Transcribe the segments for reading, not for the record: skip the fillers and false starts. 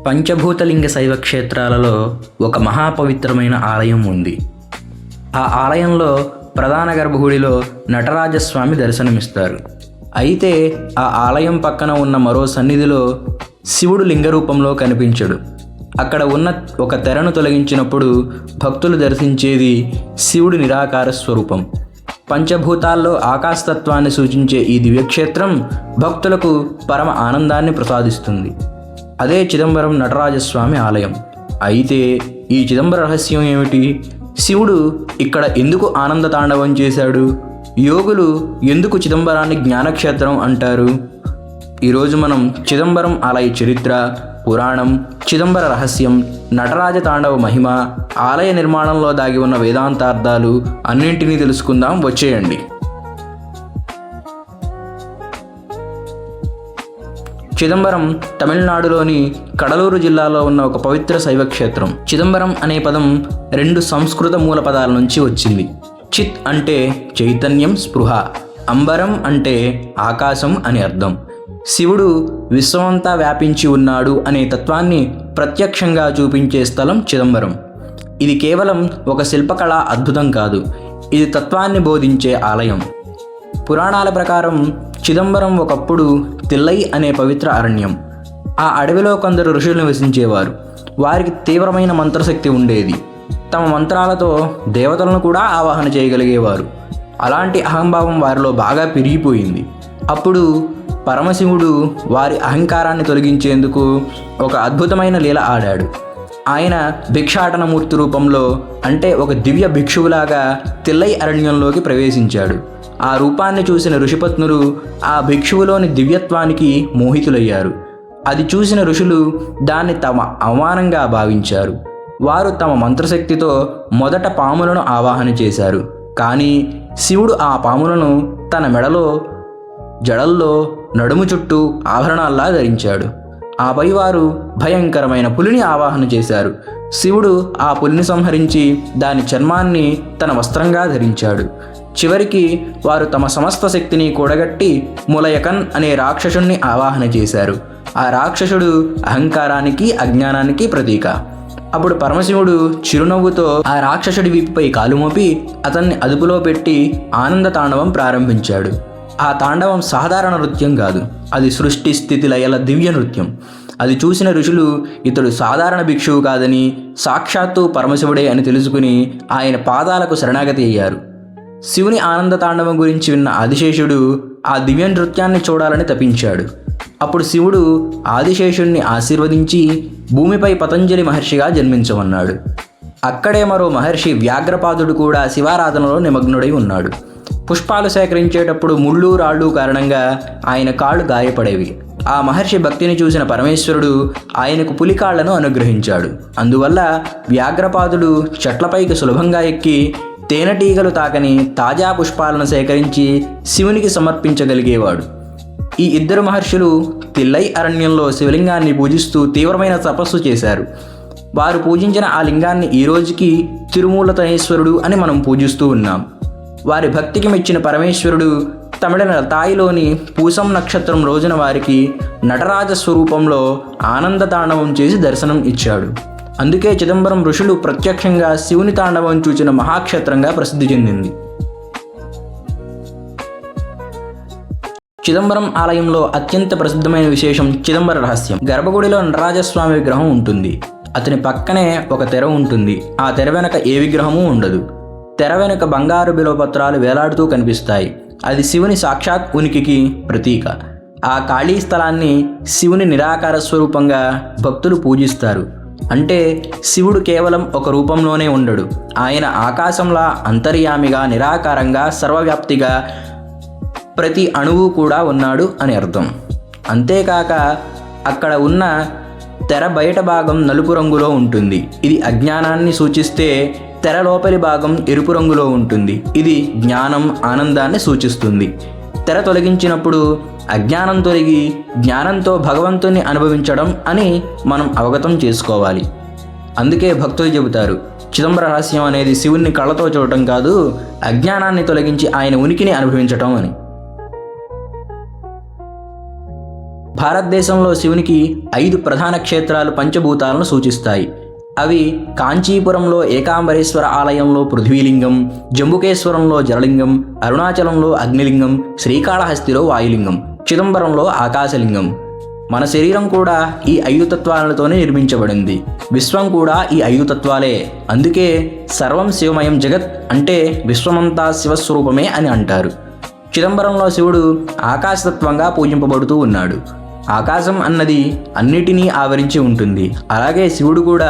పంచభూతలింగ శైవ క్షేత్రాలలో ఒక మహాపవిత్రమైన ఆలయం ఉంది. ఆ ఆలయంలో ప్రధాన గర్భగుడిలో నటరాజస్వామి దర్శనమిస్తారు. అయితే ఆ ఆలయం పక్కన ఉన్న మరో సన్నిధిలో శివుడు లింగ రూపంలో కనిపించడు. అక్కడ ఉన్న ఒక తెరను తొలగించినప్పుడు భక్తులు దర్శించేది శివుడి నిరాకార స్వరూపం. పంచభూతాల్లో ఆకాశతత్వాన్ని సూచించే ఈ దివ్యక్షేత్రం భక్తులకు పరమ ఆనందాన్ని ప్రసాదిస్తుంది. అదే చిదంబరం నటరాజస్వామి ఆలయం. అయితే ఈ చిదంబర రహస్యం ఏమిటి? శివుడు ఇక్కడ ఎందుకు ఆనంద తాండవం చేశాడు? యోగులు ఎందుకు చిదంబరాన్ని జ్ఞానక్షేత్రం అంటారు? ఈరోజు మనం చిదంబరం ఆలయ చరిత్ర, పురాణం, చిదంబర రహస్యం, నటరాజ తాండవ మహిమ, ఆలయ నిర్మాణంలో దాగి ఉన్న వేదాంతార్థాలు అన్నింటినీ తెలుసుకుందాం. వచ్చేయండి. చిదంబరం తమిళనాడులోని కడలూరు జిల్లాలో ఉన్న ఒక పవిత్ర శైవక్షేత్రం. చిదంబరం అనే పదం రెండు సంస్కృత మూల పదాల నుంచి వచ్చింది. చిత్ అంటే చైతన్యం, స్పృహ. అంబరం అంటే ఆకాశం అని అర్థం. శివుడు విశ్వమంతా వ్యాపించి ఉన్నాడు అనే తత్వాన్ని ప్రత్యక్షంగా చూపించే స్థలం చిదంబరం. ఇది కేవలం ఒక శిల్పకళా అద్భుతం కాదు, ఇది తత్వాన్ని బోధించే ఆలయం. పురాణాల ప్రకారం చిదంబరం ఒకప్పుడు తిల్లై అనే పవిత్ర అరణ్యం. ఆ అడవిలో కొందరు ఋషులు నివసించేవారు. వారికి తీవ్రమైన మంత్రశక్తి ఉండేది. తమ మంత్రాలతో దేవతలను కూడా ఆవాహన చేయగలిగేవారు. అలాంటి అహంభావం వారిలో బాగా పెరిగిపోయింది. అప్పుడు పరమశివుడు వారి అహంకారాన్ని తొలగించేందుకు ఒక అద్భుతమైన లీల ఆడాడు. ఆయన భిక్షాటనమూర్తి రూపంలో, అంటే ఒక దివ్య భిక్షువులాగా తిల్లై అరణ్యంలోకి ప్రవేశించాడు. ఆ రూపాన్ని చూసిన ఋషిపత్నులు ఆ భిక్షువులోని దివ్యత్వానికి మోహితులయ్యారు. అది చూసిన ఋషులు దాన్ని తమ అవమానంగా భావించారు. వారు తమ మంత్రశక్తితో మొదట పాములను ఆవాహన చేశారు. కానీ శివుడు ఆ పాములను తన మెడలో, జడల్లో, నడుము చుట్టూ ఆభరణాల్లా ధరించాడు. ఆపై వారు భయంకరమైన పులిని ఆవాహన చేశారు. శివుడు ఆ పులిని సంహరించి దాని చర్మాన్ని తన వస్త్రంగా ధరించాడు. చివరికి వారు తమ సమస్త శక్తిని కూడగట్టి ములయకన్ అనే రాక్షసుణ్ణి ఆవాహన చేశారు. ఆ రాక్షసుడు అహంకారానికి, అజ్ఞానానికి ప్రతీక. అప్పుడు పరమశివుడు చిరునవ్వుతో ఆ రాక్షసుడి వీపుపై కాలు మోపి అతన్ని అదుపులో పెట్టి ఆనంద తాండవం ప్రారంభించాడు. ఆ తాండవం సాధారణ నృత్యం కాదు, అది సృష్టి స్థితి లయల దివ్య నృత్యం. అది చూసిన ఋషులు ఇతడు సాధారణ భిక్షువు కాదని, సాక్షాత్తు పరమశివుడే అని తెలుసుకుని ఆయన పాదాలకు శరణాగతి అయ్యారు. శివుని ఆనంద తాండవం గురించి విన్న ఆదిశేషుడు ఆ దివ్య నృత్యాన్ని చూడాలని తపించాడు. అప్పుడు శివుడు ఆదిశేషుణ్ణి ఆశీర్వదించి భూమిపై పతంజలి మహర్షిగా జన్మించమన్నాడు. అక్కడే మరో మహర్షి వ్యాఘ్రపాదుడు కూడా శివారాధనలో నిమగ్నుడై ఉన్నాడు. పుష్పాలు సేకరించేటప్పుడు ముళ్ళు, రాళ్ళు కారణంగా ఆయన కాళ్ళు గాయపడేవి. ఆ మహర్షి భక్తిని చూసిన పరమేశ్వరుడు ఆయనకు పులికాళ్లను అనుగ్రహించాడు. అందువల్ల వ్యాఘ్రపాదుడు చెట్లపైకి సులభంగా ఎక్కి తేనెటీగలు తాకని తాజా పుష్పాలను సేకరించి శివునికి సమర్పించగలిగేవాడు. ఈ ఇద్దరు మహర్షులు తిల్లై అరణ్యంలో శివలింగాన్ని పూజిస్తూ తీవ్రమైన తపస్సు చేశారు. వారు పూజించిన ఆ లింగాన్ని ఈ రోజుకి తిరుమూలతనేశ్వరుడు అని మనం పూజిస్తూ ఉన్నాం. వారి భక్తికి మెచ్చిన పరమేశ్వరుడు తమిళ తాయిలోని పూసం నక్షత్రం రోజున వారికి నటరాజ స్వరూపంలో ఆనంద తాండవం చేసి దర్శనం ఇచ్చాడు. అందుకే చిదంబరం ఋషులు ప్రత్యక్షంగా శివుని తాండవం చూచిన మహాక్షేత్రంగా ప్రసిద్ధి చెందింది. చిదంబరం ఆలయంలో అత్యంత ప్రసిద్ధమైన విశేషం చిదంబర రహస్యం. గర్భగుడిలో నటరాజస్వామి విగ్రహం ఉంటుంది. అతని పక్కనే ఒక తెర ఉంటుంది. ఆ తెర వెనక ఏ విగ్రహమూ ఉండదు. తెర వెనుక బంగారు బిల్వపత్రాలు వేలాడుతూ కనిపిస్తాయి. అది శివుని సాక్షాత్ ఉనికికి ప్రతీక. ఆ ఖాళీ స్థలాన్ని శివుని నిరాకార స్వరూపంగా భక్తులు పూజిస్తారు. అంటే శివుడు కేవలం ఒక రూపంలోనే ఉండడు. ఆయన ఆకాశంలా అంతర్యామిగా, నిరాకారంగా, సర్వవ్యాప్తిగా ప్రతి అణువు కూడా ఉన్నాడు అని అర్థం. అంతేకాక అక్కడ ఉన్న తెర బయట భాగం నలుపు రంగులో ఉంటుంది. ఇది అజ్ఞానాన్ని సూచిస్తే తెర లోపలి భాగం ఎరుపు రంగులో ఉంటుంది. ఇది జ్ఞానం, ఆనందాన్ని సూచిస్తుంది. తెర తొలగించినప్పుడు అజ్ఞానం తొలగి జ్ఞానంతో భగవంతుని అనుభవించడం అని మనం అవగతం చేసుకోవాలి. అందుకే భక్తులు చెబుతారు, చిదంబర రహస్యం అనేది శివుణ్ణి కళ్ళతో చూడటం కాదు, అజ్ఞానాన్ని తొలగించి ఆయన ఉనికిని అనుభవించటం అని. భారతదేశంలో శివునికి 5 ప్రధాన క్షేత్రాలు పంచభూతాలను సూచిస్తాయి. అవి కాంచీపురంలో ఏకాంబరేశ్వర ఆలయంలో పృథ్వీలింగం, జంబుకేశ్వరంలో జలలింగం, అరుణాచలంలో అగ్నిలింగం, శ్రీకాళహస్తిలో వాయులింగం, చిదంబరంలో ఆకాశలింగం. మన శరీరం కూడా ఈ 5 తత్వాలతోనే నిర్మించబడింది. విశ్వం కూడా ఈ 5 తత్వాలే. అందుకే సర్వం శివమయం జగత్ అంటే విశ్వమంతా శివస్వరూపమే అని అంటారు. చిదంబరంలో శివుడు ఆకాశతత్వంగా పూజింపబడుతూ ఉన్నాడు. ఆకాశం అన్నది అన్నిటినీ ఆవరించి ఉంటుంది. అలాగే శివుడు కూడా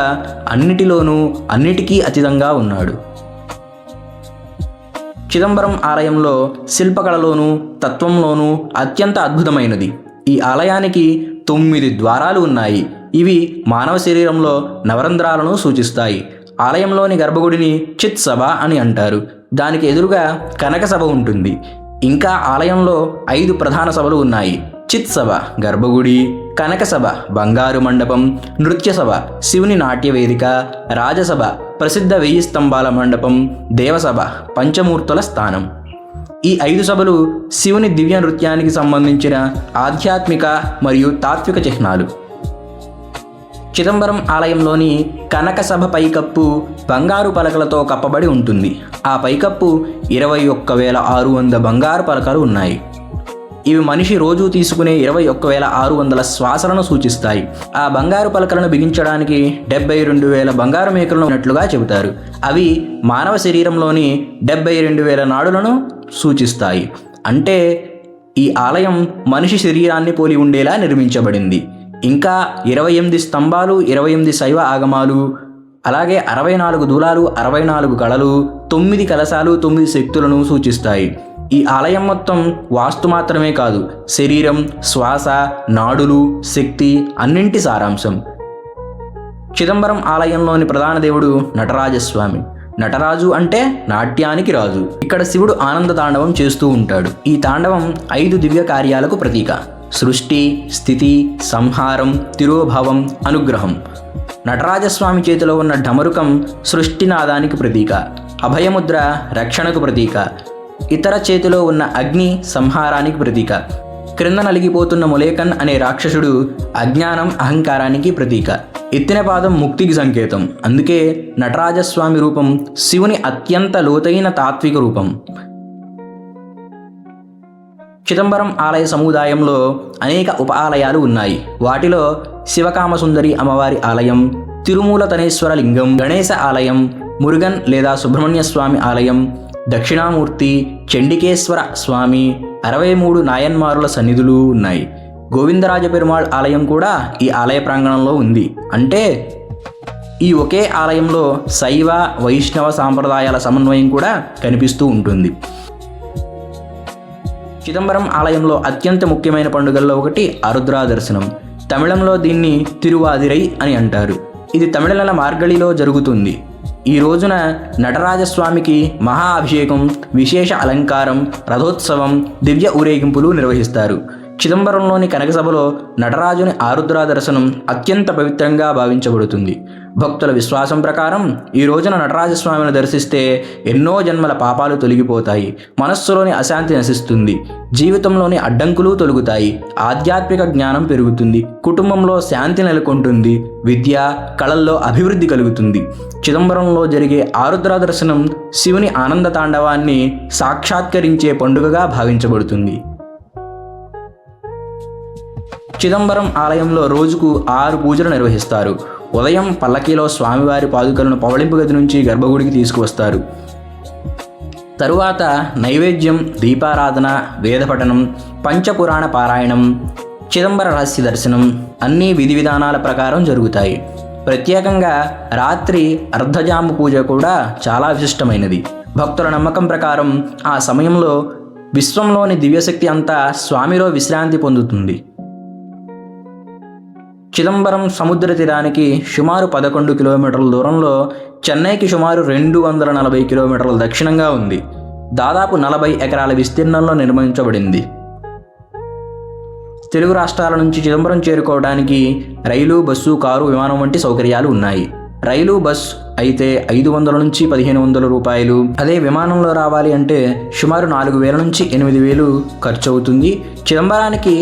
అన్నిటిలోనూ అన్నిటికీ అతీతంగా ఉన్నాడు. చిదంబరం ఆలయంలో శిల్పకళలోనూ తత్వంలోనూ అత్యంత అద్భుతమైనది. ఈ ఆలయానికి 9 ద్వారాలు ఉన్నాయి. ఇవి మానవ శరీరంలో నవరంధ్రాలను సూచిస్తాయి. ఆలయంలోని గర్భగుడిని చిత్ సభ అని అంటారు. దానికి ఎదురుగా కనక సభ ఉంటుంది. ఇంకా ఆలయంలో 5 ప్రధాన సభలు ఉన్నాయి. చిత్ సభ గర్భగుడి, కనక సభ బంగారు మండపం, నృత్య సభ శివుని నాట్యవేదిక, రాజసభ ప్రసిద్ధ 1000 స్తంభాల మండపం, దేవసభ పంచమూర్తుల స్థానం. ఈ 5 సభలు శివుని దివ్య నృత్యానికి సంబంధించిన ఆధ్యాత్మిక మరియు తాత్విక చిహ్నాలు. చిదంబరం ఆలయంలోని కనక సభ పైకప్పు బంగారు పలకలతో కప్పబడి ఉంటుంది. ఆ పైకప్పు 21,600 బంగారు పలకలు ఉన్నాయి. ఇవి మనిషి రోజు తీసుకునే 21,600 శ్వాసలను సూచిస్తాయి. ఆ బంగారు పలకలను బిగించడానికి 72,000 బంగారు మేకలను ఉన్నట్లుగా చెబుతారు. అవి మానవ శరీరంలోని 72,000 నాడులను సూచిస్తాయి. అంటే ఈ ఆలయం మనిషి శరీరాన్ని పోలి ఉండేలా నిర్మించబడింది. ఇంకా 28 స్తంభాలు, 28 శైవ ఆగమాలు, అలాగే 64 దూలాలు, 64 కళలు, 9 కలశాలు, 9 శక్తులను సూచిస్తాయి. ఈ ఆలయం మొత్తం వాస్తు మాత్రమే కాదు, శరీరం, శ్వాస, నాడులు, శక్తి అన్నింటి సారాంశం. చిదంబరం ఆలయంలోని ప్రధాన దేవుడు నటరాజస్వామి. నటరాజు అంటే నాట్యానికి రాజు. ఇక్కడ శివుడు ఆనంద తాండవం చేస్తూ ఉంటాడు. ఈ తాండవం 5 దివ్య కార్యాలకు ప్రతీక: సృష్టి, స్థితి, సంహారం, తిరోభావం, అనుగ్రహం. నటరాజస్వామి చేతిలో ఉన్న ఢమరుకం సృష్టినాదానికి ప్రతీక, అభయముద్ర రక్షణకు ప్రతీక, ఇతర చేతిలో ఉన్న అగ్ని సంహారానికి ప్రతీక, క్రింద నలిగిపోతున్న ములేకన్ అనే రాక్షసుడు అజ్ఞానం అహంకారానికి ప్రతీక, ఎత్తిన పాదం ముక్తికి సంకేతం. అందుకే నటరాజస్వామి రూపం శివుని అత్యంత లోతైన తాత్విక రూపం. చిదంబరం ఆలయ సముదాయంలో అనేక ఉప ఆలయాలు ఉన్నాయి. వాటిలో శివకామసుందరి అమ్మవారి ఆలయం, తిరుమూలతనేశ్వర లింగం, గణేశ ఆలయం, మురుగన్ లేదా సుబ్రహ్మణ్య స్వామి ఆలయం, దక్షిణామూర్తి, చండికేశ్వర స్వామి, 63 నాయన్మారుల సన్నిధులు ఉన్నాయి. గోవిందరాజ పెరుమాళ్ ఆలయం కూడా ఈ ఆలయ ప్రాంగణంలో ఉంది. అంటే ఈ ఒకే ఆలయంలో శైవ వైష్ణవ సాంప్రదాయాల సమన్వయం కూడా కనిపిస్తూ ఉంటుంది. చిదంబరం ఆలయంలో అత్యంత ముఖ్యమైన పండుగల్లో ఒకటి ఆరుద్ర దర్శనం. తమిళంలో దీన్ని తిరువాదిరై అని అంటారు. ఇది తమిళ నెల మార్గళిలో జరుగుతుంది. ఈ రోజున నటరాజస్వామికి మహా అభిషేకం, విశేష అలంకారం, రథోత్సవం, దివ్య ఊరేగింపులు నిర్వహిస్తారు. చిదంబరంలోని కనకసభలో నటరాజుని ఆరుద్ర దర్శనం అత్యంత పవిత్రంగా భావించబడుతుంది. భక్తుల విశ్వాసం ప్రకారం ఈ రోజున నటరాజస్వామిని దర్శిస్తే ఎన్నో జన్మల పాపాలు తొలగిపోతాయి, మనస్సులోని అశాంతి నశిస్తుంది, జీవితంలోని అడ్డంకులు తొలగుతాయి, ఆధ్యాత్మిక జ్ఞానం పెరుగుతుంది, కుటుంబంలో శాంతి నెలకొంటుంది, విద్య, కళల్లో అభివృద్ధి కలుగుతుంది. చిదంబరంలో జరిగే ఆరుద్ర దర్శనం శివుని ఆనంద తాండవాన్ని సాక్షాత్కరించే పండుగగా భావించబడుతుంది. చిదంబరం ఆలయంలో రోజుకు 6 పూజలు నిర్వహిస్తారు. ఉదయం పల్లకీలో స్వామివారి పాదుకలను పవళింపు గది నుంచి గర్భగుడికి తీసుకువస్తారు. తరువాత నైవేద్యం, దీపారాధన, వేదపఠనం, పంచపురాణ పారాయణం, చిదంబర రహస్య దర్శనం అన్నీ విధి విధానాల ప్రకారం జరుగుతాయి. ప్రత్యేకంగా రాత్రి అర్ధజాము పూజ కూడా చాలా విశిష్టమైనది. భక్తుల నమ్మకం ప్రకారం ఆ సమయంలో విశ్వంలోని దివ్యశక్తి అంతా స్వామిలో విశ్రాంతి పొందుతుంది. చిదంబరం సముద్ర తీరానికి సుమారు 11 కిలోమీటర్ల దూరంలో, చెన్నైకి సుమారు 240 కిలోమీటర్ల దక్షిణంగా ఉంది. దాదాపు 40 ఎకరాల విస్తీర్ణంలో నిర్మించబడింది. తెలుగు రాష్ట్రాల నుంచి చిదంబరం చేరుకోవడానికి రైలు, బస్సు, కారు, విమానం వంటి సౌకర్యాలు ఉన్నాయి. రైలు బస్ అయితే 500 నుంచి 1500 రూపాయలు. అదే విమానంలో రావాలి అంటే సుమారు 4000 నుంచి 8000 ఖర్చు అవుతుంది. చిదంబరానికి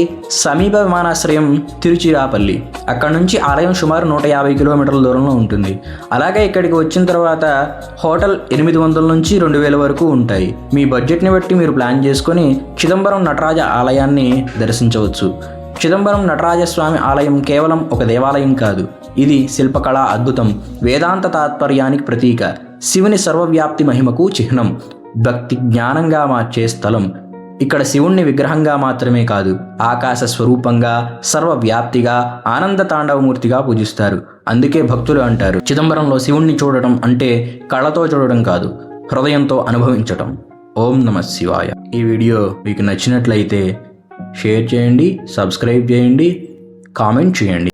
సమీప విమానాశ్రయం తిరుచిరాపల్లి. అక్కడ నుంచి ఆలయం సుమారు 150 కిలోమీటర్ల దూరంలో ఉంటుంది. అలాగే ఇక్కడికి వచ్చిన తర్వాత హోటల్ 800 నుంచి 2000 వరకు ఉంటాయి. మీ బడ్జెట్ని బట్టి మీరు ప్లాన్ చేసుకొని చిదంబరం నటరాజ ఆలయాన్ని దర్శించవచ్చు. చిదంబరం నటరాజస్వామి ఆలయం కేవలం ఒక దేవాలయం కాదు, ఇది శిల్పకళా అద్భుతం, వేదాంత తాత్పర్యానికి ప్రతీక, శివుని సర్వవ్యాప్తి మహిమకు చిహ్నం, భక్తి జ్ఞానంగా మార్చే స్థలం. ఇక్కడ శివుణ్ణి విగ్రహంగా మాత్రమే కాదు, ఆకాశ స్వరూపంగా, సర్వవ్యాప్తిగా, ఆనంద తాండవమూర్తిగా పూజిస్తారు. అందుకే భక్తులు అంటారు, చిదంబరంలో శివుణ్ణి చూడటం అంటే కళ్ళతో చూడడం కాదు, హృదయంతో అనుభవించటం. ఓం నమః శివాయ. ఈ వీడియో మీకు నచ్చినట్లయితే షేర్ చేయండి, సబ్స్క్రైబ్ చేయండి, కామెంట్ చేయండి.